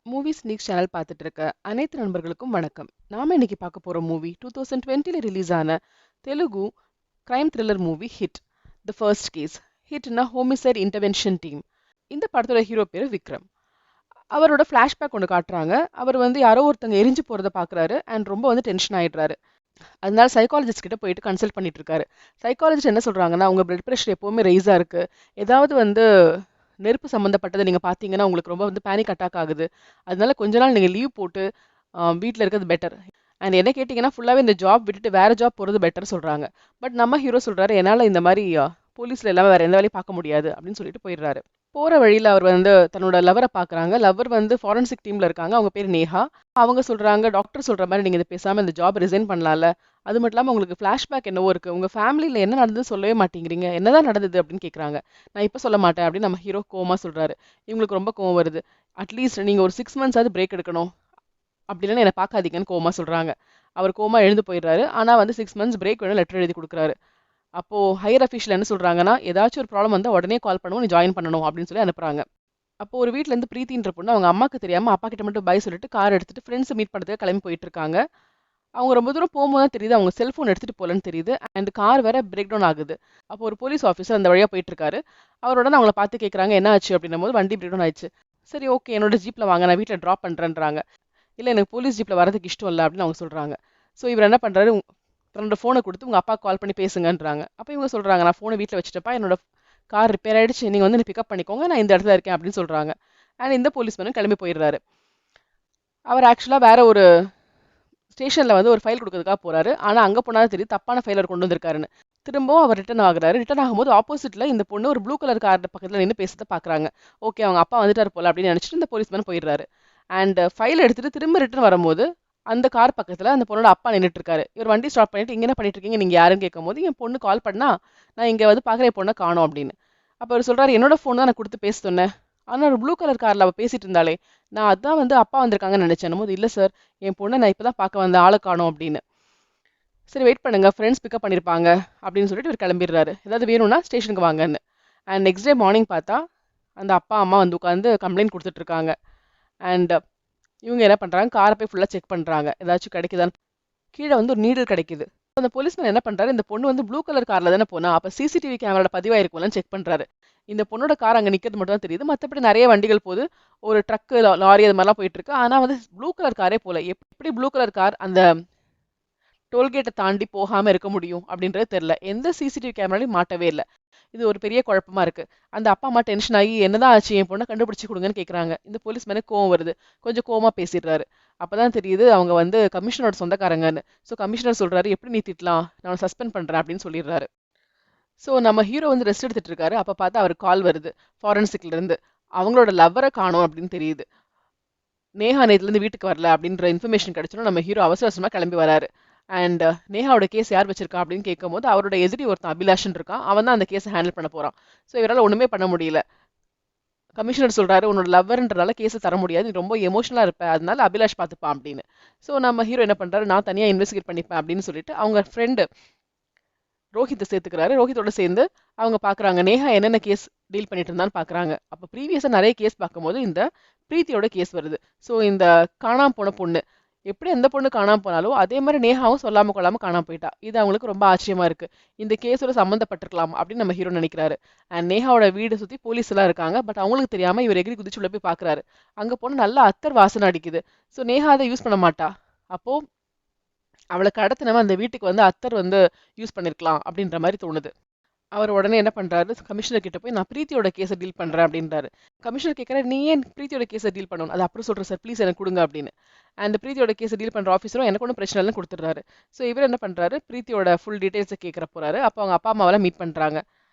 Movie sneak channel பார்த்துட்டு இருக்க அனைத்து நண்பர்களுக்கும் வணக்கம். நாம இன்னைக்கு பார்க்க போற மூவி 2020ல ரிலீஸ் ஆன Telugu crime thriller movie hit. The first case. ஹிட்னா ஹோமிசைட் இன்டர்வென்ஷன் டீம். இந்த படத்தோட ஹீரோ பேரு விக்ரம். அவரோட ஃபிளாஷ்பேக் ஒன்று காட்டுறாங்க. அவர் யாரோ ஒருத்தங்க எரிஞ்சு போறத பார்க்குறாரு அண்ட் ரொம்ப டென்ஷன் ஆயிடுறாரு. அதனால சைக்காலஜிஸ்ட் கிட்ட போயிட்டு கன்சல்ட் பண்ணிட்டு இருக்காரு. சைக்காலஜிஸ்ட் என்ன சொல்றாங்கன்னா, உங்க பிளட் ப்ரெஷர் எப்பவுமே ரைஸா இருக்கு. ஏதாவது நெருப்பு சம்மந்தப்பட்டதை நீங்க பார்த்தீங்கன்னா, உங்களுக்கு ரொம்ப பேனிக் அட்டாக் ஆகுது. அதனால கொஞ்ச நாள் நீங்க லீவ் போட்டு வீட்ல இருக்கிறது பெட்டர். அண்ட் என்ன கேட்டீங்கன்னா, ஃபுல்லாவே இந்த ஜாப் விட்டுட்டு வேற ஜாப் போறது பெட்டர் சொல்றாங்க. பட் நம்ம ஹீரோ சொல்றாரு, என்னால இந்த மாரி போலீஸ்ல இல்லாம வேற எந்த வேலையும் பார்க்க முடியாது அப்படின்னு சொல்லிட்டு போயிடுறாரு. போற வழியில அவர் தன்னோட லவ்வர பார்க்குறாங்க. லவ்வர் ஃபாரன்சிக் டீம்ல இருக்காங்க. அவங்க பேர் நேஹா. அவங்க சொல்றாங்க, டாக்டர் சொல்ற மாரி நீங்க இத பேசாம இந்த ஜாப் ரிசைன் பண்ணலாம்ல. அது மட்டும் இல்லாம உங்களுக்கு ஃபிளாஷ்பேக் என்னவோ இருக்கு. உங்க ஃபேமிலில என்ன நடந்ததுன்னு சொல்லவே மாட்டேங்கிறீங்க. என்னதான் நடந்தது அப்படின்னு கேட்குறாங்க. நான் இப்ப சொல்ல மாட்டேன் அப்படின்னு நம்ம ஹீரோ கோவமா சொல்றாரு. இவங்களுக்கு ரொம்ப கோவம் வருது. அட்லீஸ்ட் நீங்க ஒரு 6 மந்த்ஸாவது பிரேக் எடுக்கணும். அப்படி இல்லைன்னா என்ன பார்க்காதீங்கன்னு கோவமா சொல்றாங்க. அவர் கோவமா எழுந்து போயிடுறாரு. ஆனா 6 மந்த்ஸ் பிரேக் வேணும் லெட்டர் எழுதி குடுக்குறாரு. அப்போ ஹையர் அஃபீஷியல் என்ன சொல்றாங்கன்னா, ஏதாச்சும் ஒரு ப்ராப்ளம் வந்தா உடனே கால் பண்ணுவோம். நீ ஜாயின் பண்ணணும் அப்படின்னு சொல்லி அனுப்புறாங்க. அப்போ ஒரு வீட்ல இருந்து பிரீத்தின்ற பொண்ணு அவங்க அம்மாக்கு தெரியாம அப்பா கிட்ட மட்டும் பை சொல்லிட்டு கார் எடுத்துட்டு ஃப்ரெண்ட்ஸ் மீட் பண்றதுக்கு கிளம்பி போயிட்டு இருக்காங்க. அவங்க ரொம்ப தூரம் போகும்போது தான் தெரியுது அவங்க செல்போன் எடுத்துட்டு போலன்னு தெரியுது. அண்ட் கார் வேற பிரேக் டவுன் ஆகுது. அப்போ ஒரு போலீஸ் ஆஃபீஸர் அந்த வழியா போயிட்டு இருக்காரு. அவரோட அவங்கள பார்த்து கேட்கறாங்க, என்ன ஆச்சு அப்படின்னும் போது வண்டி பிரேக் டவுன் ஆயிடுச்சு. சரி, ஓகே, என்னோட ஜீப்ல வாங்க, நான் வீட்டில் ட்ராப் பண்றேன்றாங்க. இல்ல, எனக்கு போலீஸ் ஜீப்ல வரதுக்கு இஷ்டம் இல்லை அப்படின்னு அவங்க சொல்றாங்க. ஸோ இவர் என்ன பண்றாரு, தன்னோட ஃபோனை கொடுத்து உங்க அப்பா கால் பண்ணி பேசுங்கன்றாங்க. அப்போ இவங்க சொல்றாங்க, நான் ஃபோனை வீட்டில் வச்சுட்டப்பா, என்னோட கார் ரிப்பேர் ஆயிடுச்சு, நீங்க என்ன பிக்கப் பண்ணிக்கோங்க, நான் இந்த இடத்துல இருக்கேன் அப்படின்னு சொல்றாங்க. அண்ட் இந்த போலீஸ்மேனும் கிளம்பி போயிடுறாரு. அவர் ஆக்சுவலா வேற ஒரு ஸ்டேஷன்ல ஒரு ஃபைல் கொடுக்கறதுக்காக போறாரு. ஆனா அங்க போனா தெரியுது தப்பான ஃபைலர் கொண்டு வந்திருக்காருன்னு. திரும்பவும் அவர் ரிட்டர்ன் ஆகுறாரு. ரிட்டர்ன் ஆகும்போது ஆப்போசிட்ல இந்த பொண்ணு ஒரு ப்ளூ கலர் கார் பக்கத்துல நின்று பேசுறத பாக்குறாங்க. ஓகே, அவங்க அப்பா வந்துட்டாரு போல அப்படின்னு நினைச்சிட்டு இந்த போலீஸ்மேன் போயிடுறாரு. அண்ட் ஃபைல் எடுத்துட்டு திரும்ப ரிட்டர்ன் வரும்போது அந்த கார் பக்கத்துல அந்த பொண்ணோட அப்பா நின்னுட்டு இருக்காரு. இவர் வண்டி ஸ்டாப் பண்ணிட்டு, இங்க என்ன பண்ணிட்டு இருக்கீங்க, நீங்க யாருன்னு கேட்கும்போது என் பொண்ணு கால் பண்ணா, நான் இங்க பாக்குற என் பொண்ணை காணோம் அப்படின்னு. அப்ப அவர் சொல்றாரு, என்னோட ஃபோன் தான் நான் கொடுத்து பேச சொன்னேன். ஆனா ஒரு ப்ளூ கலர் கார்ல அவ பேசிட்டு இருந்தாலே, நான் அதான் அப்பா வந்திருக்காங்கன்னு நினைச்சேன் போது, இல்ல சார், என் பொண்ணை நான் இப்பதான் பார்க்க வந்த ஆளை காணோம் அப்படின்னு. சரி, வெயிட் பண்ணுங்க, ஃப்ரெண்ட்ஸ் பிக்கப் பண்ணிருப்பாங்க அப்படின்னு சொல்லிட்டு இவர் கிளம்பிடுறாரு. ஏதாவது வேணும்னா ஸ்டேஷனுக்கு வாங்கன்னு. அண்ட் நெக்ஸ்ட் டே மார்னிங் பார்த்தா அந்த அப்பா அம்மா உட்காந்து கம்ப்ளைண்ட் கொடுத்துட்டு இருக்காங்க. அண்ட் இவங்க என்ன பண்றாங்க, காரை போய் ஃபுல்லா செக் பண்றாங்க, ஏதாச்சும் கிடைக்குதான்னு. கீழே ஒரு நீடில் கிடைக்குது. அந்த போலீஸ்மேன் என்ன பண்றாரு, இந்த பொண்ணு ப்ளூ கலர் கார்ல தானே போனா, அப்ப சிசிடிவி கேமரால பதிவாயிருக்கும்லாம் செக் பண்றாரு. இந்த பொண்ணோட கார் அங்க நிக்கிறது மட்டும் தான் தெரியுது. மத்தபடி நிறைய வண்டிகள் போகுது. ஒரு ட்ரக், லாரி அது மாதிரிலாம் போயிட்டு இருக்கு. ஆனா ப்ளூ கலர் காரே போல. எப்படி ப்ளூ கலர் கார் அந்த டோல்கேட்டை தாண்டி போகாம இருக்க முடியும் அப்படின்றது தெரியல. எந்த சிசிடிவி கேமராலையும் மாட்டவே இல்லை. இது ஒரு பெரிய குழப்பமா இருக்கு. அந்த அப்பா அம்மா டென்ஷன் ஆகி, என்னதான் ஆச்சு, என் பொண்ணை கண்டுபிடிச்சு கொடுங்கன்னு கேக்குறாங்க. இந்த போலீஸ்மேனுக்கு கோவம் வருது. கொஞ்சம் கோவமா பேசிடுறாரு. அப்பதான் தெரியுது அவங்க கமிஷனரோட சொந்தக்காரங்கன்னு. ஸோ கமிஷனர் சொல்றாரு, எப்படி நீ திட்டலாம், நான் சஸ்பெண்ட் பண்றேன் அப்படின்னு சொல்லிடுறாரு. ஸோ நம்ம ஹீரோ ரெஸ்ட் எடுத்துட்டு இருக்காரு. அப்ப பார்த்தா அவருக்கு கால் வருது ஃபாரன்சிக்ல இருந்து. அவங்களோட லவ்வரை காணோம் அப்படின்னு தெரியுது. நேஹா நேத்துல இருந்து வீட்டுக்கு வரல அப்படின்ற இன்ஃபர்மேஷன் கிடைச்சோம். நம்ம ஹீரோ அவசர அவசரமா கிளம்பி வராரு. அண்ட் நேஹாவோட கேஸ் யார் வச்சிருக்கா அப்படின்னு கேட்கும்போது, அவரோட எதிரி ஒருத்தன் அபிலாஷன் இருக்கான். அவன் தான் அந்த கேஸை ஹேண்டில் பண்ண போறான். ஸோ இவரால் ஒண்ணுமே பண்ண முடியல. கமிஷனர் சொல்றாரு, உன்னோட லவ்வர்ன்றதால கேஸை தர முடியாது, நீ ரொம்ப எமோஷனலா இருப்ப, அதனால அபிலாஷ் பார்த்துப்பான் அப்படின்னு. ஸோ நம்ம ஹீரோ என்ன பண்றாரு, நான் தனியா இன்வெஸ்டிகேட் பண்ணிப்பேன் அப்படின்னு சொல்லிட்டு அவங்க ஃப்ரெண்டு ரோஹித்தை சேர்த்துக்கிறாரு. ரோஹித்தோட சேர்ந்து அவங்க பாக்குறாங்க நேஹா என்னென்ன கேஸ் டீல் பண்ணிட்டு இருந்தான்னு பாக்குறாங்க. அப்ப ப்ரீவியஸா நிறைய கேஸ் பார்க்கும்போது இந்த பிரீத்தியோட கேஸ் வருது. ஸோ இந்த காணாம போன பொண்ணு, எப்படி எந்த பொண்ணு காணாம போனாலும் அதே மாதிரி நேஹாவும் சொல்லாம கொள்ளாம காணாம போயிட்டா. இது அவங்களுக்கு ரொம்ப ஆச்சரியமா இருக்கு. இந்த கேஸோட சம்மந்தப்பட்டிருக்கலாம் அப்படின்னு நம்ம ஹீரோ நினைக்கிறாரு. அண்ட் நேஹாவோட வீடு சுத்தி போலீஸ் எல்லாம் இருக்காங்க. பட் அவங்களுக்கு தெரியாம இவர் எகிரி குதிச்சு உள்ள போய் பாக்குறாரு. அங்க போன நல்ல அத்தர் வாசனை அடிக்குது. ஸோ நேஹா அதை யூஸ் பண்ண மாட்டா. அப்போ அவளை கடத்தினவன் அந்த வீட்டுக்கு அத்தர் யூஸ் பண்ணிருக்கலாம் அப்படின்ற மாதிரி தோணுது. அவர் உடனே என்ன பண்றாரு, கமிஷனர் கிட்ட போய் நான் பிரீத்தியோட கேஸை டீல் பண்றேன் அப்படின்றாரு. கமிஷனர் கேட்கறாரு, நீ ஏன் பிரீத்தியோட கேஸை டீல் பண்ணணும், அது அப்புறம் சொல்றேன் சார், ப்ளீஸ் எனக்கு கொடுங்க அப்படின்னு. அந்த பிரீத்தியோட கேஸை டீல் பண்ற ஆஃபீஸரும் எனக்கு ஒன்றும் பிரச்சனை இல்லைன்னு கொடுத்துட்றாரு. ஸோ இவர் என்ன பண்றாரு, பிரீத்தியோட ஃபுல் டீடைல்ஸை கேட்கற போறாரு. அப்போ அவங்க அப்பா அம்மாவெல்லாம் மீட் பண்றாங்க.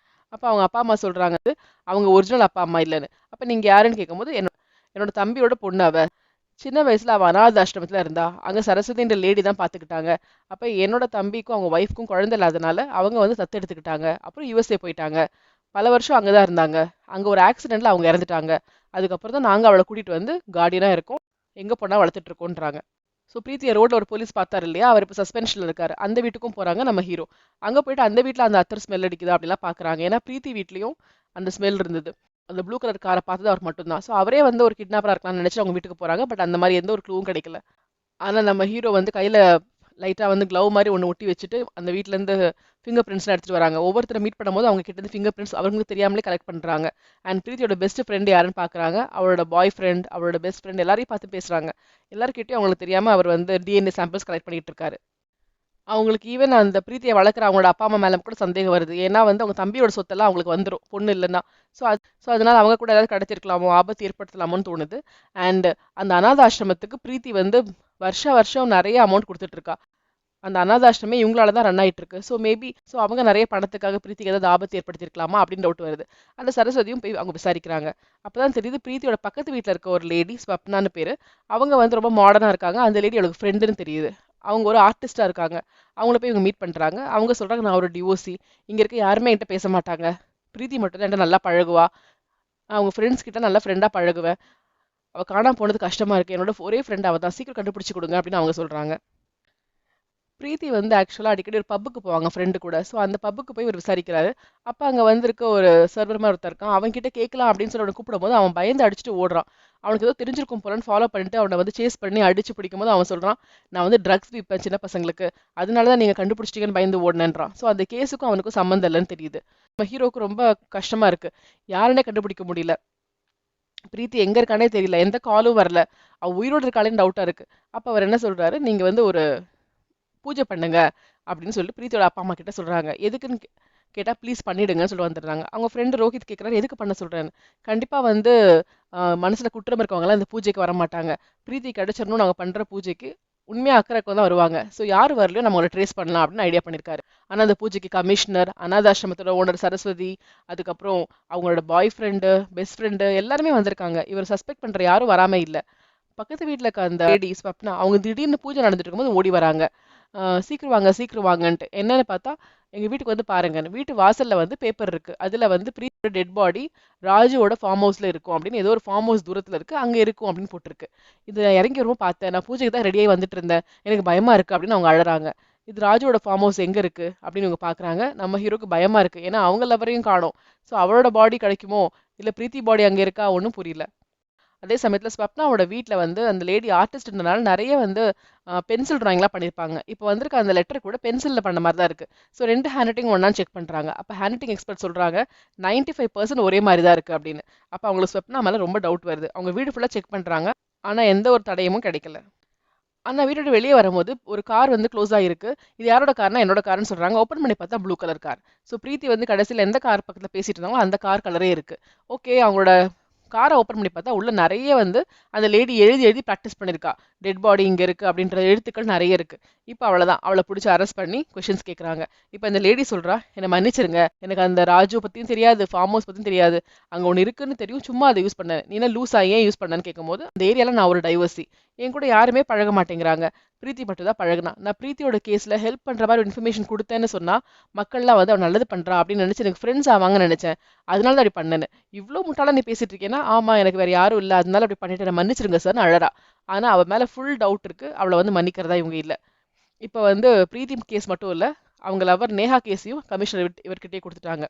அப்போ அவங்க அப்பா அம்மா சொல்றாங்க, அவங்க ஒரிஜினல் அப்பா அம்மா இல்லைன்னு. அப்ப நீங்க யாருன்னு கேட்கும்போது, என்னோட தம்பியோட பொண்ணு அவ. சின்ன வயசுல அவ அனாத ஆசிரமத்துல இருந்தா. அங்க சரஸ்வதின்ற லேடி தான் பாத்துக்கிட்டாங்க. அப்ப என்னோட தம்பிக்கும் அவங்க ஒய்ஃப்க்கும் குழந்தை இல்லாதனால அவங்க தத்து எடுத்துக்கிட்டாங்க. அப்புறம் யுஎஸ்ஏ போயிட்டாங்க. பல வருஷம் அங்கதான் இருந்தாங்க. அங்க ஒரு ஆக்சிடென்ட்ல அவங்க இறந்துட்டாங்க. அதுக்கப்புறம் தான் நாங்க அவளை கூட்டிட்டு கார்டியனா இருக்கோம். எங்க போனா வளர்த்துட்டு இருக்கோன்றாங்க. ஸோ பிரீத்தியை ரோட்ல ஒரு போலீஸ் பார்த்தாரு இல்லையா, அவர் இப்போ சஸ்பென்ஷன்ல இருக்காரு. அந்த வீட்டுக்கும் போறாங்க நம்ம ஹீரோ. அங்க போயிட்டு அந்த வீட்டுல அந்த அத்தர் ஸ்மெல் அடிக்குதா அப்படிலாம் பாக்குறாங்க. ஏன்னா பிரீத்தி வீட்லயும் அந்த ஸ்மெல் இருந்தது. அந்த ப்ளூ கலர் காரை பார்த்தது அவர் மட்டும்தான். ஸோ அவரே வந்து ஒரு கிட்னாப்பரா இருக்கலாம்னு நினைச்சு அவங்க வீட்டுக்கு போறாங்க. பட் அந்த மாதிரி எந்த ஒரு க்ளூவும் கிடைக்கல. ஆனா நம்ம ஹீரோ வந்து கையில லைட்டா வந்து க்ளவ் மாதிரி ஒண்ணு ஒட்டி வச்சுட்டு அந்த வீட்ல இருந்து ஃபிங்கர் பிரிண்ட்ஸ்லாம் எடுத்துட்டு வராங்க. ஒவ்வொருத்தரை மீட் பண்ணும்போது அவங்க கிட்ட இருந்து ஃபிங்கர் பிரிண்ட்ஸ் அவங்களுக்கு தெரியாமலே கலெக்ட் பண்றாங்க. அண்ட் பிரீத்தியோட பெஸ்ட் ஃப்ரெண்ட் யாருன்னு பாக்குறாங்க. அவளோட பாய் ஃப்ரெண்ட், அவளோட பெஸ்ட் ஃப்ரெண்ட் எல்லாரையும் பார்த்து பேசுறாங்க. எல்லார்கிட்டயும் அவங்களுக்கு தெரியாம அவர் வந்து டிஎன்ஏ சாம்பிள்ஸ் கலெக்ட் பண்ணிட்டு இருக்காரு. அவங்களுக்கு ஈவன் அந்த பிரீத்தியை வளர்க்குற அவங்களோட அப்பா அம்மா மேல கூட சந்தேகம் வருது. ஏன்னா வந்து அவங்க தம்பியோட சொத்தெல்லாம் அவங்களுக்கு வந்துரும் பொண்ணு இல்லைன்னா. ஸோ அதனால அவங்க கூட ஏதாவது கடத்திருக்கலாமோ, ஆபத்து ஏற்படுத்தலாமோன்னு தோணுது. அண்ட் அந்த அனாத ஆசிரமத்துக்கு பிரீத்தி வந்து வருஷம் நிறைய அமௌண்ட் கொடுத்துட்டு இருக்கா. அந்த அனாதாஷ்டமே இவங்களால தான் ரன் ஆயிட்டு இருக்கு. ஸோ அவங்க நிறைய பணத்துக்காக பிரீத்திக்கு ஏதாவது ஆபத்து ஏற்படுத்தியிருக்கலாமா அப்படின்னு டவுட் வருது. அந்த சரஸ்வதியும் போய் அவங்க விசாரிக்கிறாங்க. அப்பதான் தெரியுது பிரீத்தியோட பக்கத்து வீட்டில் இருக்க ஒரு லேடி ஸ்வப்னான்னு பேரு. அவங்க வந்து ரொம்ப மாடர்னா இருக்காங்க. அந்த லேடி அவளுக்கு ஃப்ரெண்டுன்னு தெரியுது. அவங்க ஒரு ஆர்டிஸ்டா இருக்காங்க. அவங்கள போய் இவங்க மீட் பண்றாங்க. அவங்க சொல்றாங்க, நான் ஒரு டிவோர்சி. இங்க இருக்க யாருமே என்கிட்ட பேச மாட்டாங்க. பிரீத்தி மட்டும் தான் என்கிட்ட நல்லா பழகுவா. அவங்க ஃப்ரெண்ட்ஸ் கிட்ட நல்லா ஃப்ரெண்டா பழகுவேன். அவ காணாம போனது கஷ்டமா இருக்கு. என்னோட ஒரே ஃப்ரெண்ட் அவ தான். சீக்கிரம் கண்டுபிடிச்சு கொடுங்க அப்படின்னு அவங்க சொல்றாங்க. பிரீத்தி வந்து ஆக்சுவலா அடிக்கடி ஒரு பப்புக்கு போவாங்க ஃப்ரெண்டு கூட. ஸோ அந்த பப்புக்கு போய் இவர் விசாரிக்கிறாரு. அப்ப அங்க வந்திருக்க ஒரு சர்வர் மாதிரி ஒருத்தர் இருக்கான். அவன் கிட்ட கேட்கலாம் அப்படின்னு சொல்லி அவனை கூப்பிடும்போது அவன் பயந்து அடிச்சுட்டு ஓடுறான். அவனுக்கு ஏதோ தெரிஞ்சிருக்கும் போலன்னு ஃபாலோ பண்ணிட்டு அவனை வந்து சேஸ் பண்ணி அடிச்சு பிடிக்கும்போது அவன் சொல்றான், நான் வந்து ட்ரக்ஸ் விற்பேன் சின்ன பசங்களுக்கு. அதனால தான் நீங்க கண்டுபிடிச்சிட்டீங்கன்னு பயந்து ஓடுனேன்றான். ஸோ அந்த கேஸுக்கும் அவனுக்கும் சம்மந்தம் இல்லைன்னு தெரியுது. நம்ம ஹீரோக்கு ரொம்ப கஷ்டமா இருக்கு. யாருன்னே கண்டுபிடிக்க முடியல. பிரீத்தி எங்க இருக்கானே தெரியல. எந்த காலும் வரல. அவ உயிரோடு இருக்காளேன்னு டவுட்டா இருக்கு. அப்ப அவர் என்ன சொல்றாரு, நீங்க வந்து ஒரு பூஜை பண்ணுங்க அப்படின்னு சொல்லிட்டு பிரீத்தியோட அப்பா அம்மா கிட்ட சொல்றாங்க. எதுக்குன்னு கேட்டா ப்ளீஸ் பண்ணிடுங்கன்னு சொல்லி வந்துடுறாங்க. அவங்க ஃப்ரெண்டு ரோஹித் கேட்குறாரு, எதுக்கு பண்ண சொல்றேன்னு. கண்டிப்பா வந்து மனசுல குற்றம் இருக்கவங்கலாம் இந்த பூஜைக்கு வர மாட்டாங்க. பிரீத்தி கிடைச்சிடணும் நாங்க பண்ற பூஜைக்கு உண்மையா அக்கறைக்கு தான் வருவாங்க. ஸோ யார் வரலையோ நம்ம அவங்களை ட்ரேஸ் பண்ணலாம் அப்படின்னு ஐடியா பண்ணியிருக்காரு. ஆனா அந்த பூஜைக்கு கமிஷனர், அனாதாசிரமத்தோட ஓனர் சரஸ்வதி, அதுக்கப்புறம் அவங்களோட பாய் ஃப்ரெண்டு, பெஸ்ட் ஃப்ரெண்டு எல்லாருமே வந்திருக்காங்க. இவர் சஸ்பெக்ட் பண்ற யாரும் வராம இல்ல. பக்கத்து வீட்ல இருக்க அந்த லேடி ஸ்வப்னா அவங்க திடீர்னு பூஜை நடந்துட்டு இருக்கும்போது ஓடி வராங்க. சீக்கிரம் வாங்க சீக்கிரம் வாங்கன்ட்டு. என்னன்னு பார்த்தா, எங்க வீட்டுக்கு வந்து பாருங்கன்னு. வீட்டு வாசல்ல வந்து பேப்பர் இருக்கு. அதுல வந்து பிரீத்தோட டெட் பாடி ராஜுவோட ஃபார்ம் ஹவுஸ்ல இருக்கும் அப்படின்னு ஏதோ ஒரு ஃபார்ம் ஹவுஸ் தூரத்துல இருக்கு. அங்க இருக்கும் அப்படின்னு போட்டிருக்கு. இது இறங்கி வரும்போது பார்த்தேன். நான் பூஜைக்கு தான் ரெடியாகி வந்துட்டு இருந்தேன். எனக்கு பயமா இருக்கு அப்படின்னு அவங்க அழறாங்க. இது ராஜுவோட ஃபார்ம் ஹவுஸ் எங்க இருக்கு அப்படின்னு இவங்க பாக்குறாங்க. நம்ம ஹீரோக்கு பயமா இருக்கு. ஏன்னா அவங்க லவரையும் காணோம். ஸோ அவளோட பாடி கிடைக்குமோ இல்ல பிரீத்தி பாடி அங்க இருக்கா ஒன்றும் புரியல. அதே சமயத்துல ஸ்வப்னாவோட வீட்ல வந்து அந்த லேடி ஆர்டிஸ்ட்ன்றனால நிறைய வந்து பென்சில் டிராயிங்லாம் பண்ணியிருப்பாங்க. இப்போ வந்திருக்க அந்த லெட்டர் கூட பென்சில்ல பண்ண மாதிரி தான் இருக்கு. ஸோ 2 ஹேண்ட் ரைட்டிங் ஒண்ணான்னு செக் பண்றாங்க. அப்ப ஹேண்ட் ரைட்டிங் எக்ஸ்பர்ட் சொல்றாங்க 95% ஒரே மாதிரி தான் இருக்கு அப்படின்னு. அப்ப அவங்களுக்கு ஸ்வப்னா மேல ரொம்ப டவுட் வருது. அவங்க வீடு ஃபுல்லா செக் பண்றாங்க. ஆனா எந்த ஒரு தடயமும் கிடைக்கல. ஆனா வீட்டை விட்டு வெளியே வரும்போது ஒரு கார் வந்து க்ளோஸ் ஆயிருக்கு. இது யாரோட கார்னா என்னோட கார்னு சொல்றாங்க. ஓப்பன் பண்ணி பார்த்தா ப்ளூ கலர் கார். ஸோ பிரீத்தி வந்து கடைசியில எந்த கார் பக்கத்துல பேசிட்டு இருந்தாங்களோ அந்த கார் கலரே இருக்கு. ஓகே, அவங்களோட காரை ஓப்பன் பண்ணி பார்த்தா உள்ள நிறைய வந்து அந்த லேடி எழுதி எழுதி ப்ராக்டிஸ் பண்ணியிருக்கா. டெட் பாடி இங்க இருக்கு அப்படின்ற எழுத்துக்கள் நிறைய இருக்கு. இப்போ அவ்வளவுதான், அவளை பிடிச்சி அரெஸ்ட் பண்ணி கொஸ்டின்ஸ் கேட்குறாங்க. இப்போ இந்த லேடி சொல்றா, என்னை மன்னிச்சிருங்க, எனக்கு அந்த ராஜு பத்தியும் தெரியாது, ஃபார்ம் ஹவுஸ் பத்தியும் தெரியாது. அங்க ஒன்று இருக்குன்னு தெரியும், சும்மா அதை யூஸ் பண்ணேன். நீ என்ன லூஸா ஏன் யூஸ் பண்ணேன்னு கேட்கும்போது, அந்த ஏரியால நான் ஒரு டைவர்சி, என் கூட யாருமே பழக மாட்டேங்கிறாங்க. பிரீத்தி மட்டும் தான் பழகுனா. நான் பிரீத்தியோட கேஸ்ல ஹெல்ப் பண்ற மாதிரி இன்ஃபர்மேஷன் கொடுத்தேன்னு சொன்னா மக்கள்லாம் வந்து அவன் நல்லது பண்றா அப்படின்னு நினைச்சு எனக்கு ஃப்ரெண்ட்ஸ் ஆவாங்கன்னு நினைச்சேன். அதனால தான் அப்படி பண்ணேன்னு. இவ்ளோ முட்டாளா நீ பேசிட்டு இருக்கேன்னா, ஆமா எனக்கு வேற யாரும் இல்ல. அதனால அப்படி பண்ணிட்டு மன்னிச்சிருங்க சார்ன்னு அழறா. ஆனா அவ மேல ஃபுல் டவுட் இருக்கு. அவள வந்து மன்னிக்கிறதா இவங்க இல்ல. இப்ப வந்து பிரீத்தி கேஸ் மட்டும் இல்ல. அவங்க லவர் நேஹா கேஸையும் கமிஷனர் இவர்கிட்டயே கொடுத்துட்டாங்க.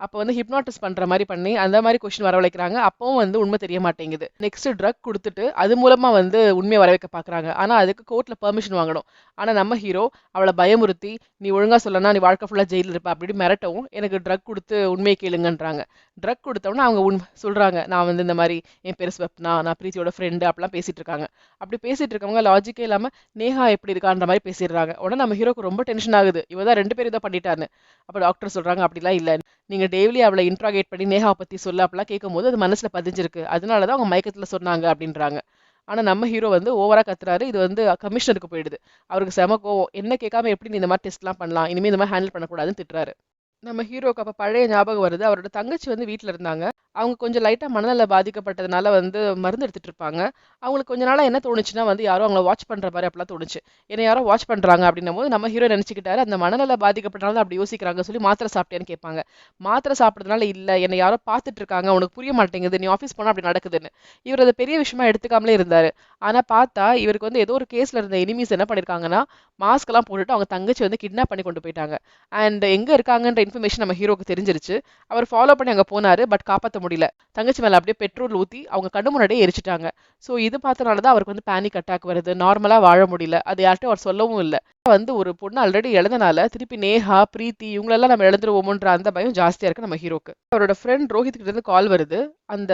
அப்போ வந்து ஹிப்னாட்டிஸ் பண்ற மாதிரி பண்ணி அந்த மாதிரி கொஸ்டின் வரவழைக்கிறாங்க. அப்பவும் வந்து உண்மை தெரிய மாட்டேங்குது. நெக்ஸ்ட் ட்ரக் கொடுத்துட்டு அது மூலமா வந்து உண்மையை வர வைக்க பாக்குறாங்க. ஆனா அதுக்கு கோர்ட்ல பெர்மிஷன் வாங்கணும். ஆனா நம்ம ஹீரோ அவளை பயமுறுத்தி, நீ ஒழுங்கா சொல்லனா நீ வாழ்க்கை ஃபுல்லா ஜெயில இருப்ப அப்படி மிரட்டவும் எனக்கு ட்ரக் கொடுத்து உண்மையை கேளுங்கன்றாங்க. ட்ரக் கொடுத்தவொடனே அவங்க சொல்றாங்க, நான் வந்து இந்த மாதிரி என் பேரு ஸ்வப்னா, நான் பிரீத்தியோட ஃப்ரெண்டு அப்படிலாம் பேசிட்டு இருக்காங்க. அப்படி பேசிட்டு இருக்கவங்க லாஜிக்கே இல்லாம நேஹா எப்படி இருக்கான்ற மாதிரி பேசிடுறாங்க. உடனே நம்ம ஹீரோக்கு ரொம்ப டென்ஷன் ஆகுது. இவதான் 2 பேரும் இதை பண்ணிட்டான்னு. அப்ப டாக்டர் சொல்றாங்க, அப்படிலாம் இல்ல, நீங்க டெய்லி அவளை இன்ட்ராகேட் பண்ணி நேஹா பத்தி சொல்ல அப்படிலாம் கேட்கும்போது அது மனசுல பதிஞ்சிருக்கு. அதனாலதான் அவங்க மயக்கத்துல சொன்னாங்க அப்படின்றாங்க. ஆனா நம்ம ஹீரோ வந்து ஓவரா கத்துறாரு. இது வந்து கமிஷனருக்கு போயிடுது. அவருக்கு செம கோவம். என்ன கேட்காம எப்படி நீ இந்த மாதிரி டெஸ்ட் எல்லாம் பண்ணலாம், இனிமே இந்த மாதிரி ஹேண்டில் பண்ணக்கூடாதுன்னு திட்டுறாரு. நம்ம ஹீரோக்கு அப்ப பழைய ஞாபகம் வருது. அவரோட தங்கச்சி வந்து வீட்ல இருந்தாங்க. அவங்க கொஞ்சம் லைட்டா மனநல பாதிக்கப்பட்டதுனால வந்து மருந்து எடுத்துட்டு இருப்பாங்க. அவங்களுக்கு கொஞ்ச நாளா என்ன தோணுச்சுன்னா வந்து யாரோ அவங்கள வாட்ச் பண்ற மாதிரி அப்படிலாம் தோணுச்சு. என்ன யாரோ வாட்ச் பண்றாங்க அப்படின்னும் போது நம்ம ஹீரோ நினைச்சுக்கிட்டாரு, அந்த மனநல பாதிக்கப்பட்டனால தான் அப்படி யோசிக்கிறாங்க சொல்லி மாத்திரை சாப்பிட்டேன்னு கேட்பாங்க. மாத்திரை சாப்பிட்டதுனால இல்ல, என்னை யாரோ பார்த்துட்டு இருக்காங்க, உனக்கு புரிய மாட்டேங்குது, நீ ஆஃபீஸ் போனா அப்படி நடக்குதுன்னு. இவர் அதை பெரிய விஷயமா எடுத்துக்காமலே இருந்தாரு. ஆனா பார்த்தா இவருக்கு வந்து ஏதோ ஒரு கேஸ்ல இருந்த எனிமீஸ் என்ன பண்ணிருக்காங்கன்னா, மாஸ்க் எல்லாம் போட்டுட்டு அவங்க தங்கச்சி வந்து கிட்னாப் பண்ணி கொண்டு போயிட்டாங்க. அண்ட் எங்க இருக்காங்கன்ற இன்ஃபர்மேஷன் நம்ம ஹீரோக்கு தெரிஞ்சிருச்சு. அவர் ஃபாலோ பண்ணி அங்க போனாரு. பட் காப்பாத்த முடியல. தங்கச்சி மேல அப்படியே பெட்ரோல் ஊத்தி அவங்க கண்ணு முன்னாடியே எரிச்சுட்டாங்க. ஸோ இது பார்த்தனால தான் அவருக்கு வந்து பேனிக் அட்டாக் வருது. நார்மலா வாழ முடியல. அது யார்கிட்டயும் அவர் சொல்லவும் இல்ல. வந்து ஒரு பொண்ணு ஆல்ரெடி இழந்தனால திருப்பி நேஹா, பிரீத்தி இவங்களெல்லாம் நம்ம இழந்துருவோமோன்ற அந்த பயம் ஜாஸ்தியா இருக்கு நம்ம ஹீரோக்கு. அவரோட ஃப்ரெண்ட் ரோஹித் கிட்ட இருந்து கால் வருது. அந்த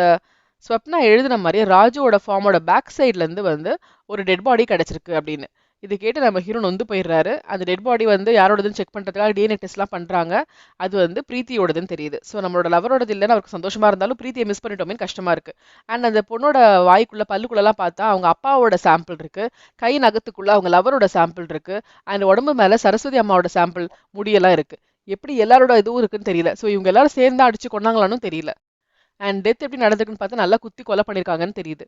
ஸ்வப்னா எழுதின மாதிரியே ராஜுவோட ஃபார்மோட பேக் சைட்ல இருந்து வந்து ஒரு டெட் பாடி கிடைச்சிருக்கு அப்படின்னு. இது கேட்டு நம்ம ஹீரோ நொந்து போயிடுறாரு. அந்த டெட் பாடி வந்து யாரோடதுன்னு செக் பண்றதுக்காக டிஎன்ஏ டெஸ்ட்லாம் பண்றாங்க. அது வந்து பிரீத்தியோடதுன்னு தெரியுது. ஸோ நம்மளோட லவரோடது இல்லைன்னு அவருக்கு சந்தோஷமா இருந்தாலும் பிரீத்தியை மிஸ் பண்ணிட்டோமேன்னு கஷ்டமா இருக்கு. அண்ட் அந்த பொண்ணோட வாய்க்குள்ள பல்லுக்குள்ளலாம் பார்த்தா அவங்க அப்பாவோட சாம்பிள் இருக்கு, கை நகத்துக்குள்ள அவங்க லவரோட சாம்பிள் இருக்கு, அண்ட் உடம்பு மேல சரஸ்வதி அம்மாவோட சாம்பிள் முடியெல்லாம் இருக்கு. எப்படி எல்லாரோட இதுவும் இருக்குன்னு தெரியல. ஸோ இவங்க எல்லாரும் சேர்ந்து அடிச்சு கொண்டாங்களான்னு தெரியல. அண்ட் டெத் எப்படி நடந்திருக்குன்னு பார்த்தா நல்லா குத்தி கொலை பண்ணிருக்காங்கன்னு தெரியுது.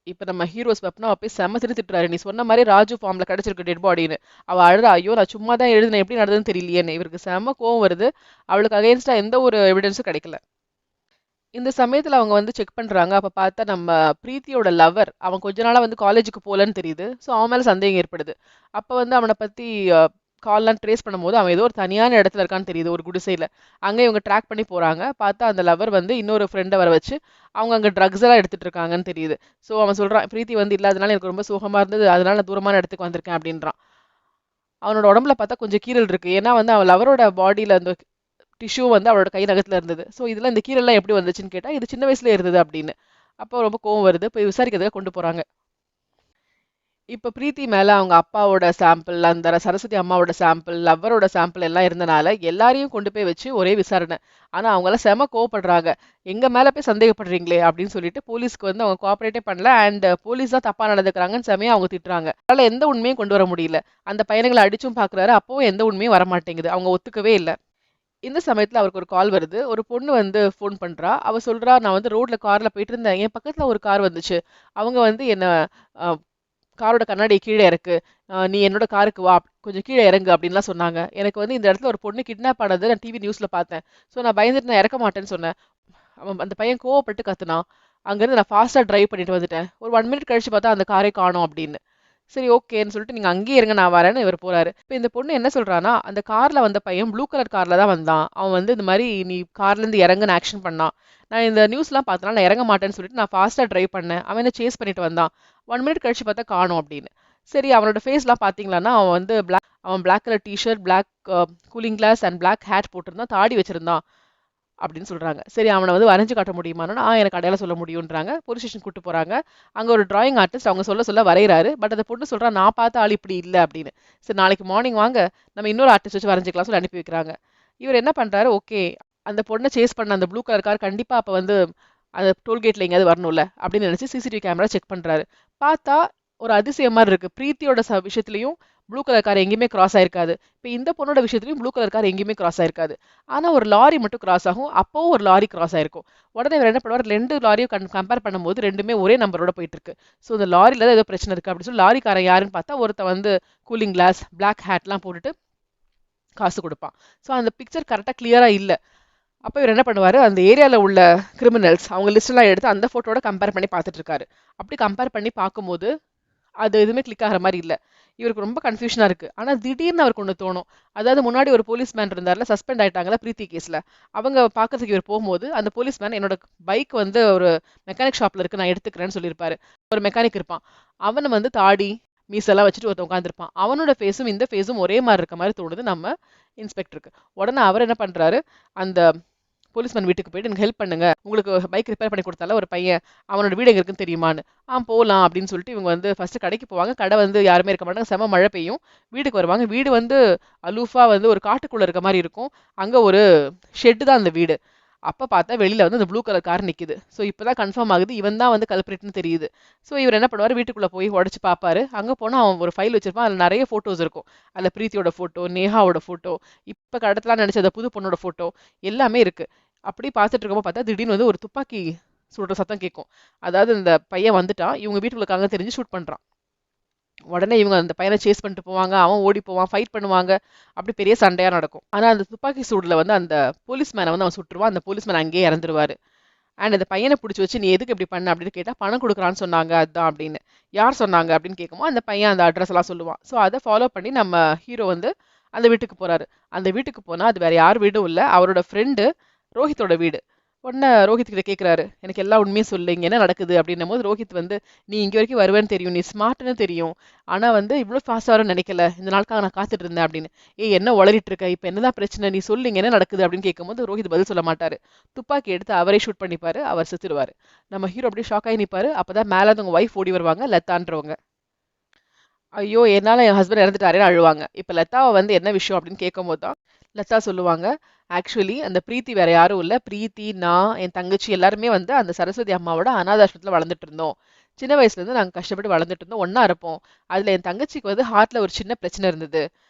இப்ப நம்ம ஹீரோ ஸ்வப்னா போய் செம்ம திட்டுறாரு. நீ சொன்ன மாதிரி ராஜு ஃபார்ம்ல கிடைச்சிருக்கு டெட் பாடின்னு. அவ அழுறா, ஐயோ நான் சும்மா தான் எழுதுனேன், எப்படி நடந்ததுன்னு தெரியலையேன்னு. இவருக்கு செம்ம கோவம் வருது. அவளுக்கு அகைன்ஸ்டா எந்த ஒரு எவிடன்ஸும் கிடைக்கல. இந்த சமயத்துல அவங்க வந்து செக் பண்றாங்க. அப்ப பார்த்தா நம்ம பிரீத்தியோட லவர் அவன் கொஞ்ச நாளா வந்து காலேஜுக்கு போலன்னு தெரியுது. ஸோ அவன் மேல சந்தேகம் ஏற்படுது. அப்ப வந்து அவனை பத்தி கால்லாம் ட்ரேஸ் பண்ணும்போது அவன் ஏதோ ஒரு தனியான இடத்துல இருக்கான்னு தெரியுது, ஒரு குடிசையில. அங்க இவங்க ட்ராக் பண்ணி போறாங்க. பார்த்தா அந்த லவர் வந்து இன்னொரு ஃப்ரெண்டை வர வச்சு அவங்க அங்க ட்ரக்ஸ் எல்லாம் எடுத்துட்டு இருக்காங்கன்னு தெரியுது. ஸோ அவன் சொல்றான், பிரீத்தி வந்து இல்லாதனால எனக்கு ரொம்ப சோகமா இருந்தது, அதனால நான் தூரமான இடத்துக்கு வந்திருக்கேன் அப்படின்றான். அவனோட உடம்புல பார்த்தா கொஞ்சம் கீரல் இருக்கு. ஏன்னா வந்து அவன் லவரோட பாடியில அந்த டிஷ்யூ வந்து அவளோட கை நகத்துல இருந்தது. ஸோ இதுல இந்த கீரல்லாம் எப்படி வந்துச்சுன்னு கேட்டா இது சின்ன வயசுல இருந்தது அப்படின்னு. அப்போ ரொம்ப கோவம் வருது. போய் விசாரிக்கிறதுக்கு கொண்டு போறாங்க. இப்ப பிரீத்தி மேல அவங்க அப்பாவோட சாம்பிள், அந்த சரஸ்வதி அம்மாவோட சாம்பிள், லவ்வரோட சாம்பிள் எல்லாம் இருந்தனால எல்லாரையும் கொண்டு போய் வச்சு ஒரே விசாரணை. ஆனா அவங்க எல்லாம் செம கோவப்படுறாங்க. எங்க மேல போய் சந்தேகப்படுறீங்களே அப்படின்னு சொல்லிட்டு போலீஸ்க்கு வந்து அவங்க கோஆபரேட்டே பண்ணல. அண்ட் போலீஸ் தான் தப்பா நடந்துக்கிறாங்கன்னு செமையா அவங்க திட்டுறாங்க. அதனால எந்த உண்மையும் கொண்டு வர முடியல. அந்த பையனுங்களை அடிச்சும் பாக்குறாரு. அப்பவும் எந்த உண்மையும் வர மாட்டேங்குது. அவங்க ஒத்துக்கவே இல்ல. இந்த சமயத்துல அவருக்கு ஒரு கால் வருது. ஒரு பொண்ணு வந்து ஃபோன் பண்றா. அவ சொல்றா, நான் வந்து ரோட்ல கார்ல போயிட்டு இருந்தேன். என் பக்கத்துல ஒரு கார் வந்துச்சு. அவங்க வந்து என்ன காரோட கண்ணாடிய கீழ இறக்கு. நீ என்னோட காருக்கு வா. கொஞ்சம் கீழ இறங்கு அப்படின்லாம் சொன்னாங்க. எனக்கு வந்து இந்த இடத்துல ஒரு பொண்ணு கிட்னாப் ஆனது நான் டிவி நியூஸ்ல பார்த்தேன். ஸோ நான் பயந்துட்டு நான் இறக்க மாட்டேன்னு சொன்னேன். அந்த பையன் கோவப்பட்டு கத்துனான். அங்கேருந்து நான் ஃபாஸ்டா டிரைவ் பண்ணிட்டு வந்துட்டேன். ஒரு 1 மினிட் கழிச்சு பார்த்தா அந்த காரே காணோம் அப்படின்னு. சரி ஓகேன்னு சொல்லிட்டு நீங்க அங்கேயே இருங்க நான் வரேன்னு இவர் போறாரு. இப்ப இந்த பொண்ணு என்ன சொல்றான்னா, அந்த கார்ல வந்த பையன் ப்ளூ கலர் கார்ல தான் வந்தான். அவன் வந்து இந்த மாதிரி நீ கார்ல இருந்து இறங்குன்னு ஆக்ஷன் பண்ணான். நான் இந்த நியூஸ்லாம் பார்த்தனால நான் இறங்க மாட்டேன்னு சொல்லிட்டு நான் ஃபாஸ்டா டிரைவ் பண்ணேன். அவன் என்ன சேஸ் பண்ணிட்டு வந்தான். 1 மினிட் கழிச்சு பார்த்தா காணோம் அப்படின்னு. சரி அவனோட ஃபேஸ்லாம் பார்த்தீங்களான்னா அவன் வந்து அவன் black colour T shirt, black cooling glass and black hat போட்டிருந்தான், தாடி வச்சிருந்தான் அப்படின்னு சொல்றாங்க. சரி அவன வந்து வரைஞ்சு காட்ட முடியுமான்னா, எனக்கு அடையாளம் சொல்ல முடியுன்றாங்க. போலீஸ் ஸ்டேஷன் கூட்டு போறாங்க. அங்க ஒரு டிராயிங் ஆர்டிஸ்ட் அவங்க சொல்ல சொல்ல வரையறாரு. பட் அந்த பொண்ணு சொல்றா, நான் பார்த்த ஆள் இப்படி இல்ல அப்படின்னு. சரி நாளைக்கு மார்னிங் வாங்க, நம்ம இன்னொரு ஆர்டிஸ்ட் வச்சு வரைஞ்சுக்கலாம் சொல்லி அனுப்பி வைக்கிறாங்க. இவர் என்ன பண்றாரு, ஓகே அந்த பொண்ணை சேஸ் பண்ண அந்த ப்ளூ கலர் கார் கண்டிப்பா அப்ப வந்து அந்த டோல்கேட்ல எங்கேயாவது வரணும்ல அப்படின்னு நினைச்சு சிசிடிவி கேமரா செக் பண்றாரு. பார்த்தா ஒரு அதிசயம் மாதிரி இருக்கு. பிரீத்தியோட விஷயத்திலையும் ப்ளூ கலர் கார் எங்கேயுமே கிராஸ் ஆயிருக்காது. இப்போ இந்த பொண்ணோட விஷயத்துலயும் ப்ளூ கலர் கார் எங்கேயுமே கிராஸ் ஆயிருக்காது. ஆனா ஒரு லாரி மட்டும் கிராஸ் ஆகும். அப்பவும் ஒரு லாரி கிராஸ் ஆயிருக்கும். உடனே இவர் என்ன பண்ணுவார், 2 லாரியும் கம்பேர் பண்ணும்போது ரெண்டுமே ஒரே நம்பரோட போயிட்டு இருக்கு. ஸோ இந்த லாரில தான் ஏதோ பிரச்சனை இருக்கு அப்படின்னு சொல்லி லாரிக்காரன் யாருன்னு பார்த்தா ஒருத்த வந்து கூலிங் கிளாஸ், பிளாக் ஹேட்லாம் போட்டுட்டு காசு கொடுப்பான். ஸோ அந்த பிக்சர் கரெக்டாக கிளியரா இல்ல. அப்ப இவர் என்ன பண்ணுவாரு, அந்த ஏரியால உள்ள கிரிமினல்ஸ் அவங்க லிஸ்ட் எல்லாம் எடுத்து அந்த போட்டோட கம்பேர் பண்ணி பார்த்துட்டு இருக்காரு. அப்படி கம்பேர் பண்ணி பார்க்கும்போது அது எதுவுமே கிளிக் ஆகிற மாதிரி இல்ல. இவருக்கு ரொம்ப கன்ஃபியூஷனா இருக்கு. ஆனா திடீர்னு அவருக்கு ஒண்ணு தோணும். அதாவது முன்னாடி ஒரு போலீஸ்மேன் இருந்தார்ல, சஸ்பெண்ட் ஆயிட்டாங்கல்ல பிரீத்தி கேஸ்ல. அவங்க பார்க்கறதுக்கு இவர் போகும்போது அந்த போலீஸ்மேன் என்னோட பைக் வந்து ஒரு மெக்கானிக் ஷாப்ல இருக்கு, நான் எடுத்துக்கிறேன்னு சொல்லியிருப்பாரு. ஒரு மெக்கானிக் இருப்பான். அவனை வந்து தாடி மீசெல்லாம் வச்சுட்டு ஒருத்தன் உட்காந்துருப்பான். அவனோட ஃபேஸும் இந்த ஃபேஸும் ஒரே மாதிரி இருக்க மாதிரி தோணுது நம்ம இன்ஸ்பெக்டருக்கு. உடனே அவர் என்ன பண்றாரு, அந்த போலீஸ்மேன் வீட்டுக்கு போயிட்டு எனக்கு ஹெல்ப் பண்ணுங்க, உங்களுக்கு பைக் ரிப்பேர் பண்ணி கொடுத்தால ஒரு பையன், அவனோட வீடு எங்க இருக்குன்னு தெரியுமான்னு. போலாம் அப்படின்னு சொல்லிட்டு இவங்க வந்து ஃபர்ஸ்ட் கடைக்கு போவாங்க. கடை வந்து யாருமே இருக்க மாட்டாங்க, செம மழை பெய்யும். வீட்டுக்கு வருவாங்க. வீடு வந்து அலூஃபா வந்து ஒரு காட்டுக்குள்ள இருக்க மாதிரி இருக்கும். அங்க ஒரு ஷெட்டு தான் அந்த வீடு. அப்ப பார்த்தா வெளியில வந்து அந்த ப்ளூ கலர் கார் நிக்குது. ஸோ இப்பதான் கன்ஃபார்ம் ஆகுது இவன் தான் வந்து கல்பிரிட்னு தெரியுது. ஸோ இவர் என்ன பண்ணுவாரு, வீட்டுக்குள்ள போய் உடச்சு பார்ப்பாரு. அங்க போனா அவன் ஒரு ஃபைல் வச்சிருப்பான். அதுல நிறைய போட்டோஸ் இருக்கும். அதுல பிரீத்தியோட போட்டோ, நேஹாவோட போட்டோ, இப்ப கடத்தலாம் நினைச்ச அந்த புது பொண்ணோட போட்டோ எல்லாமே இருக்கு. அப்படி பார்த்துட்டு இருக்கும்போது பார்த்தா திடீர்னு வந்து ஒரு துப்பாக்கி சுடுற சத்தம் கேட்கும். அதாவது இந்த பையன் வந்துட்டான், இவங்க வீட்டுக்குள்ள இருக்காங்க தெரிஞ்சு ஷூட் பண்றான். உடனே இவங்க அந்த பையனை சேஸ் பண்ணிட்டு போவாங்க. அவன் ஓடி போவான், ஃபைட் பண்ணுவாங்க. அப்படி பெரிய சண்டையா நடக்கும். ஆனா அந்த துப்பாக்கி சூடுல வந்து அந்த போலீஸ்மேனை வந்து அவன் சுட்டுருவான். அந்த போலீஸ்மேன் அங்கேயே இறந்துருவாரு. அண்ட் அந்த பையனை பிடிச்சி வச்சு நீ எதுக்கு இப்படி பண்ண அப்படின்னு கேட்டா, பணம் கொடுக்குறான்னு சொன்னாங்க அதான் அப்படின்னு. யார் சொன்னாங்க அப்படின்னு கேட்கும்போது அந்த பையன் அந்த அட்ரஸ் எல்லாம் சொல்லுவான். ஸோ அதை ஃபாலோ பண்ணி நம்ம ஹீரோ வந்து அந்த வீட்டுக்கு போறாரு. அந்த வீட்டுக்கு போனா அது வேற யார் வீடும் இல்ல, அவரோட ஃப்ரெண்டு ரோஹித்தோட வீடு. உடனே ரோஹித் கிட்ட கேட்குறாரு, எனக்கு எல்லா உண்மையும் சொல்லு, இங்கே என்ன நடக்குது அப்படின்னும் போது ரோஹித் வந்து, நீ இங்கே வரைக்கும் வருவேன்னு தெரியும், நீ ஸ்மார்ட்னு தெரியும், ஆனால் வந்து இவ்வளோ ஃபாஸ்ட் வரும்னு நினைக்கல, இந்த நாளுக்காக நான் காத்துட்டு இருந்தேன் அப்படின்னு. என்ன உளறிட்டு இருக்க, இப்போ என்னதான் பிரச்சனை, நீ சொல்லு இங்கே என்ன நடக்குது அப்படின்னு கேட்கும்போது ரோஹித் பதில் சொல்ல மாட்டாரு. துப்பாக்கி எடுத்து அவரே ஷூட் பண்ணிப்பாரு, அவர் செத்துடுவார். நம்ம ஹீரோ அப்படியே ஷாக் ஆகி நிற்பாரு. அப்பதான் மேலே அவங்க ஒய்ஃப் ஓடி வருவாங்க, லதான்றவங்க. ஐயோ என்னால என் ஹஸ்பண்ட் இறந்துட்டாரேன்னு அழுவாங்க. இப்போ லதாவை வந்து என்ன விஷயம் அப்படின்னு கேட்கும்போது தான் லதா சொல்லுவாங்க, ஆக்சுவலி அந்த பிரீத்தி வேற யாரும் இல்ல, பிரீத்தி, நான், என் தங்கச்சி எல்லாருமே வந்து அந்த சரஸ்வதி அம்மாவோட அனாதாசிரமத்துல வளர்ந்துட்டு இருந்தோம். சின்ன வயசுல இருந்து நாங்க கஷ்டப்பட்டு வளர்ந்துட்டு இருந்தோம், ஒண்ணா இருப்போம். அதுல என் தங்கச்சிக்கு வந்து ஹார்ட்ல ஒரு சின்ன பிரச்சனை இருந்தது.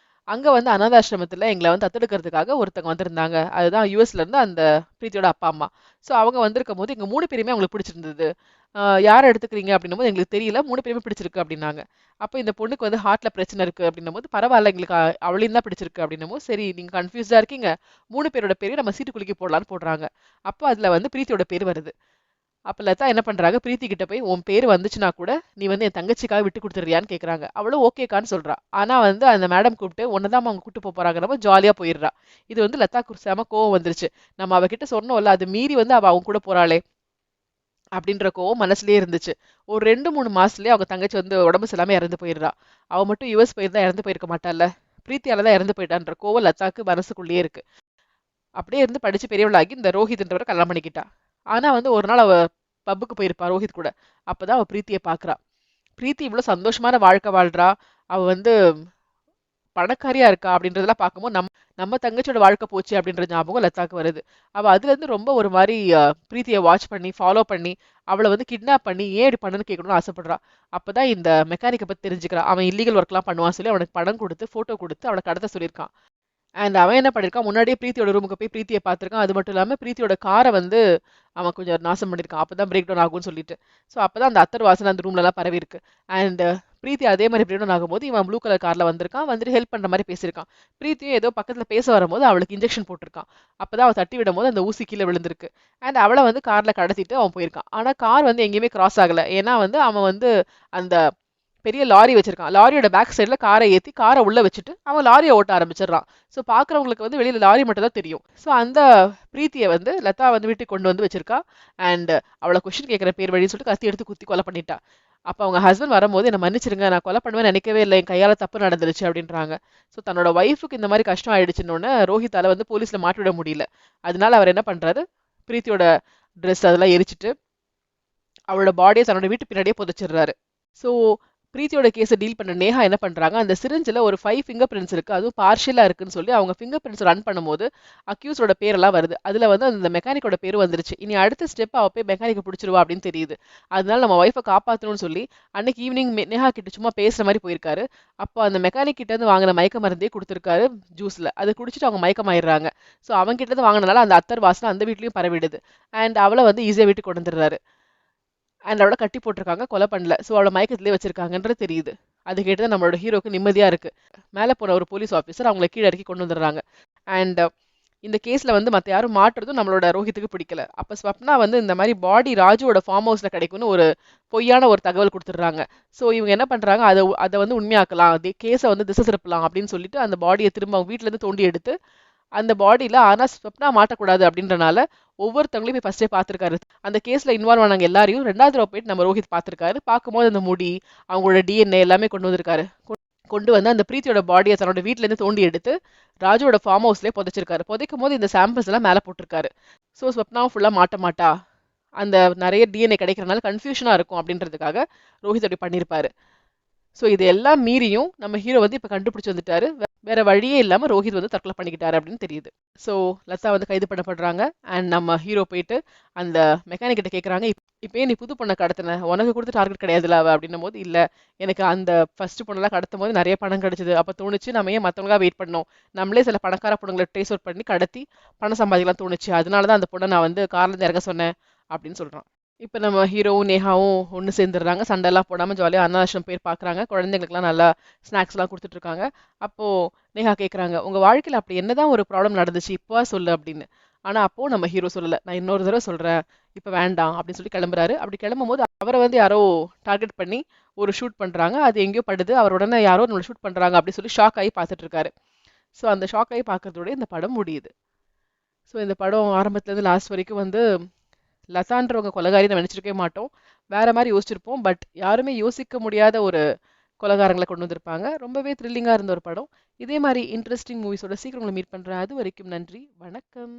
அங்க வந்து அனாதாசிரமத்துல எங்களை வந்து தத்தெடுக்கிறதுக்காக ஒருத்தங்க வந்திருந்தாங்க. அதுதான் யுஎஸ்ல இருந்து அந்த பிரீத்தியோட அப்பா அம்மா. ஸோ அவங்க வந்திருக்கும் போது எங்க 3 பேருமே அவங்களுக்கு பிடிச்சிருந்தது. யாரை எடுத்துக்கிறீங்க அப்படின்னும் போது எங்களுக்கு தெரியல, 3 பேருமே பிடிச்சிருக்கு அப்படின்னாங்க. அப்போ இந்த பொண்ணுக்கு வந்து ஹார்ட்ல பிரச்சனை இருக்கு அப்படின்னும் போது, பரவாயில்ல எங்களுக்கு அவளையும் தான் பிடிச்சிருக்கு அப்படின்னும் போது, சரி நீங்க கன்ஃபியூஸ்டா இருக்கீங்க, 3 பேரோட பேரையும் நம்ம சீட்டு குலுக்கி போடலான்னு போடுறாங்க. அப்போ அதுல வந்து பிரீத்தியோட பேர் வருது. அப்ப லதா என்ன பண்றாங்க, பிரீத்தி கிட்ட போய் உன் பேர் வந்துச்சுன்னா கூட நீ வந்து என் தங்கச்சிக்காக விட்டு கொடுத்துறியான்னு கேக்குறாங்க. அவளும் ஓகேக்கான்னு சொல்றா. ஆனா வந்து அந்த மேடம் கூப்பிட்டு உன்னதான் அவங்க கூட்டு போறாங்க, நம்ம ஜாலியா போயிடுறா. இது வந்து லதாக்கு செம கோவம் வந்துருச்சு. நம்ம அவகிட்ட சொன்னோம்ல, அது மீறி வந்து அவ அவங்க கூட போறாளே அப்படின்ற கோவம் மனசுலயே இருந்துச்சு. ஒரு 2, 3 மாசத்துலயே அவங்க தங்கச்சி வந்து உடம்பு சரியில்லாம இறந்து போயிடுறா. அவ மட்டும் யுஎஸ் போயிருந்தா இறந்து போயிருக்க மாட்டாள்ல. பிரீத்தியால தான் இறந்து போயிட்டான்ற கோவம் லதாக்கு மனசுக்குள்ளேயே இருக்கு. அப்படியே இருந்து படிச்சு பெரியவளாகி இந்த ரோஹித்ன்றவரை கல்யாணம் பண்ணிக்கிட்டா. ஆனா வந்து ஒரு நாள் அவ பப்புக்கு போயிருப்பா ரோஹித் கூட. அப்பதான் அவ பிரீத்தியை பாக்குறா. பிரீத்தி இவ்வளவு சந்தோஷமான வாழ்க்கை வாழ்றா. அவ வந்து பணக்காரியா இருக்கா அப்படின்றதெல்லாம் பார்க்கும்போது நம்ம தங்கச்சியோட வாழ்க்கை போச்சு அப்படின்ற ஞாபகம் லதாக்கு வருது. அவ அதுல இருந்து ரொம்ப ஒரு மாதிரி பிரீத்தியை வாட்ச் பண்ணி ஃபாலோ பண்ணி அவளை வந்து கிட்னாப் பண்ணி ஏன் இப்படி பண்ணுன்னு கேட்கணும்னு ஆசைப்படுறா. அப்பதான் இந்த மெக்கானிக்கை பத்தி தெரிஞ்சுக்கிறா. அவன் இல்லீகல் ஒர்க்லாம் பண்ணுவான் சொல்லி அவனுக்கு பணம் கொடுத்து போட்டோ கொடுத்து அவளை கடத்த சொல்லியிருக்கான். அண்ட் அவன் என்ன பண்ணியிருக்கான், முன்னாடியே பிரீத்தியோட ரூமுக்கு போய் பிரீத்தியை பார்த்திருக்கான். அது மட்டும் இல்லாம பிரீத்தியோட காரை வந்து அவன் கொஞ்சம் நாசம் பண்ணியிருக்கான். அப்பதான் பிரேக் டவுன் ஆகும்னு சொல்லிட்டு. ஸோ அப்பதான் அந்த அத்தர் வாசனை அந்த ரூம்ல எல்லாம் பரவி இருக்கு. அண்ட் பிரீத்தி அதே மாதிரி பிரேக் டவுன் ஆகும்போது இவன் ப்ளூ கலர் கார்ல வந்திருக்கான், வந்துட்டு ஹெல்ப் பண்ற மாதிரி பேசியிருக்கான். பிரீத்தியும் ஏதோ பக்கத்துல பேச வரும்போது அவளுக்கு இன்ஜெக்ஷன் போட்டிருக்கான். அப்பதான் அவ தட்டி விடும் போது அந்த ஊசி கீழே விழுந்திருக்கு. அண்ட் அவளை வந்து கார்ல கடத்திட்டு அவன் போயிருக்கான். ஆனா கார் வந்து எங்கேயுமே கிராஸ் ஆகல. ஏன்னா வந்து அவன் வந்து அந்த பெரிய லாரி வச்சிருக்கான். லாரியோட பேக் சைடுல காரை ஏத்தி காரை உள்ள வச்சுட்டு அவன் லாரியை ஓட்ட ஆரம்பிச்சிடுறான். ஸோ பாக்குறவங்களுக்கு வந்து வெளியில லாரி மட்டும் தான் தெரியும். ஸோ அந்த பிரீத்தியை வந்து லதா வந்து வீட்டுக்கு கொண்டு வந்து வச்சிருக்கா. அண்ட் அவளை கொஸ்டின் கேட்கிற பேர் வழின்னு சொல்லிட்டு கத்தி எடுத்து குத்தி கொலை பண்ணிட்டா. அப்ப அவங்க ஹஸ்பண்ட் வரும்போது என்ன மன்னிச்சிருங்க, நான் கொலை பண்ணுவேன்னு நினைக்கவே இல்லை, என் கையால தப்பு நடந்துருச்சு அப்படின்றாங்க. ஸோ தன்னோட ஒய்ஃபுக்கு இந்த மாதிரி கஷ்டம் ஆயிடுச்சுன்னு ரோஹித்தால வந்து போலீஸ்ல மாட்டிவிட முடியல. அதனால அவர் என்ன பண்றாரு, பிரீத்தியோட ட்ரெஸ் அதெல்லாம் எரிச்சிட்டு அவளோட பாடியை தன்னோட வீட்டு பின்னாடியே புதைச்சிடுறாரு. ஸோ பிரீத்தியோட கேஸை டீல் பண்ண நேஹா என்ன பண்றாங்க, அந்த சிரிஞ்சில் ஒரு 5 ஃபிங்கர் பிரிண்ட்ஸ் இருக்கு, அதுவும் பார்ஷியலா இருக்குன்னு சொல்லி அவங்க ஃபிங்கர் பிரிண்ட்ஸ் ரன் பண்ணும்போது அக்யூஸோட பேரெல்லாம் வருது. அதுல வந்து அந்த மெக்கானிக்கோட பேர் வந்துருச்சு. இனி அடுத்த ஸ்டெப் அவ போய் மெக்கானிக்கை பிடிச்சிருவா அப்படின்னு தெரியுது. அதனால நம்ம ஒய்ஃபை காப்பாற்றணும்னு சொல்லி அன்னைக்கு ஈவினிங் நேஹா கிட்ட சும்மா பேசுற மாதிரி போயிருக்காரு. அப்போ அந்த மெக்கானிக் கிட்ட இருந்து வாங்கின மயக்க மருந்தே கொடுத்துருக்காரு ஜூஸ்ல. அதை குடிச்சிட்டு அவங்க மயக்கமாயிடுறாங்க. ஸோ அவங்க கிட்ட இருந்து வாங்கினதால அந்த அத்தர் வாசனை அந்த வீட்லயும் பரவிடுது. அண்ட் அவளை வந்து ஈஸியா வீட்டுக்கு கொண்டு வந்துடுறாரு. அண்ட் அவளை கட்டி போட்டிருக்காங்க, கொலை பண்ணல. ஸோ அவளை மயக்கத்திலே வச்சிருக்காங்கன்றது தெரியுது. அது கேட்டுதான் நம்மளோட ஹீரோக்கு நிம்மதியா இருக்கு. மேலே போன ஒரு போலீஸ் ஆஃபீஸர் அவங்களை கீழே இறக்கி கொண்டு வந்துடுறாங்க. அண்ட் இந்த கேஸ்ல வந்து மற்ற யாரும் மாட்டுறதும் நம்மளோட ரோஹித்துக்கு பிடிக்கல. அப்ப ஸ்வப்னா வந்து இந்த மாதிரி பாடி ராஜுவோட ஃபார்ம் ஹவுஸ்ல கிடைக்கும்னு ஒரு பொய்யான ஒரு தகவல் கொடுத்துடுறாங்க. ஸோ இவங்க என்ன பண்றாங்க, அதை வந்து உண்மையாக்கலாம், கேஸை வந்து திசை திருப்பலாம் அப்படின்னு சொல்லிட்டு அந்த பாடியை திரும்ப அவங்க வீட்டுல இருந்து தோண்டி எடுத்து அந்த பாடியில ஆனா ஸ்வப்னா மாட்டக்கூடாது அப்படின்றனால ஒவ்வொருத்தவங்களையும் போய் ஃபர்ஸ்டே பார்த்திருக்காரு. அந்த கேஸ்ல இன்வால்வ் ஆனாங்க எல்லாரையும் 2வது தடவை போயிட்டு நம்ம ரோஹித் பார்த்திருக்காரு. பார்க்கும்போது அந்த முடி, அவங்களோட டிஎன்ஏ எல்லாமே கொண்டு வந்திருக்காரு. கொண்டு வந்து அந்த பிரீத்தியோட பாடியை தன்னோட வீட்ல இருந்து தோண்டி எடுத்து ராஜுவோட ஃபார்ம் ஹவுஸ்லயே புதைச்சிருக்காரு. புதைக்கும் போது இந்த சாம்பிள்ஸ் எல்லாம் மேல போட்டிருக்காரு. ஸோ ஸ்வப்னாவும் ஃபுல்லா மாட்ட மாட்டா, அந்த நிறைய டிஎன்ஏ கிடைக்கிறனால கன்ஃபியூஷனா இருக்கும் அப்படின்றதுக்காக ரோஹித் அப்படி பண்ணியிருப்பாரு. ஸோ இது எல்லாம் மீறியும் நம்ம ஹீரோ வந்து இப்போ கண்டுபிடிச்சு வந்துட்டாரு. வேற வழியே இல்லாம ரோஹித் வந்து தற்கொலை பண்ணிக்கிட்டாரு அப்படின்னு தெரியுது. ஸோ லதா வந்து கைது பண்ணப்படுறாங்க. அண்ட் நம்ம ஹீரோ போயிட்டு அந்த மெக்கானிக் கிட்ட கேட்குறாங்க, இப்பயே நீ புது பொண்ணை கடத்தின, உனக்கு கொடுத்த டார்கெட் கிடையாதுல அவ அப்படின்னும் போது, இல்லை எனக்கு அந்த ஃபர்ஸ்ட் பொண்ணெல்லாம் கடத்தும் போது நிறைய பணம் கிடைச்சது, அப்போ தோணுச்சு நம்ம ஏன் மற்றவங்களா வெயிட் பண்ணோம், நம்மளே சில பணக்கார பொண்ணுங்களை ட்ரேஸ் அவுட் பண்ணி கடத்தி பணம் சம்பாதிக்கலாம் தோணுச்சு, அதனால தான் அந்த பொண்ணை நான் வந்து கார்ல இருந்து இறங்க சொன்னேன் அப்படின்னு சொல்றான். இப்போ நம்ம ஹீரோவும் நேஹாவும் ஒன்று சேர்ந்துடுறாங்க. சண்டைலாம் போடாமல் ஜாலியாக அனாதாசிரமம் பேர் பார்க்குறாங்க. குழந்தைங்களுக்குலாம் நல்லா ஸ்நாக்ஸ்லாம் கொடுத்துட்ருக்காங்க. அப்போது நேஹா கேட்குறாங்க, உங்கள் வாழ்க்கையில் அப்படி என்னதான் ஒரு ப்ராப்ளம் நடந்துச்சு இப்போவா சொல்லு அப்படின்னு. ஆனால் அப்போது நம்ம ஹீரோ சொல்லலை, நான் இன்னொரு தடவை சொல்கிறேன், இப்போ வேண்டாம் அப்படின்னு சொல்லி கிளம்புறாரு. அப்படி கிளம்பும்போது அவரை வந்து யாரோ டார்கெட் பண்ணி ஒரு ஷூட் பண்ணுறாங்க. அது எங்கேயோ படுது. அவர் உடனே யாரோ நம்மளை ஷூட் பண்ணுறாங்க அப்படின்னு சொல்லி ஷாக் ஆகி பார்த்துட்டு இருக்காரு. ஸோ அந்த ஷாக் ஆகி பார்க்கறதோட இந்த படம் முடியுது. ஸோ இந்த படம் ஆரம்பத்துலேருந்து லாஸ்ட் வரைக்கும் வந்து லதான்றவங்க கொலகாரி நம்ம நினச்சிருக்கவே மாட்டோம். வேற மாதிரி யோசிச்சிருப்போம். பட் யாருமே யோசிக்க முடியாத ஒரு கொலகாரங்களை கொண்டு வந்திருப்பாங்க. ரொம்பவே த்ரில்லிங்காக இருந்த ஒரு படம். இதே மாதிரி இன்ட்ரெஸ்டிங் மூவிஸோட சீக்கிரம் உங்களை மீட் பண்ணுறேன். அது வரைக்கும் நன்றி, வணக்கம்.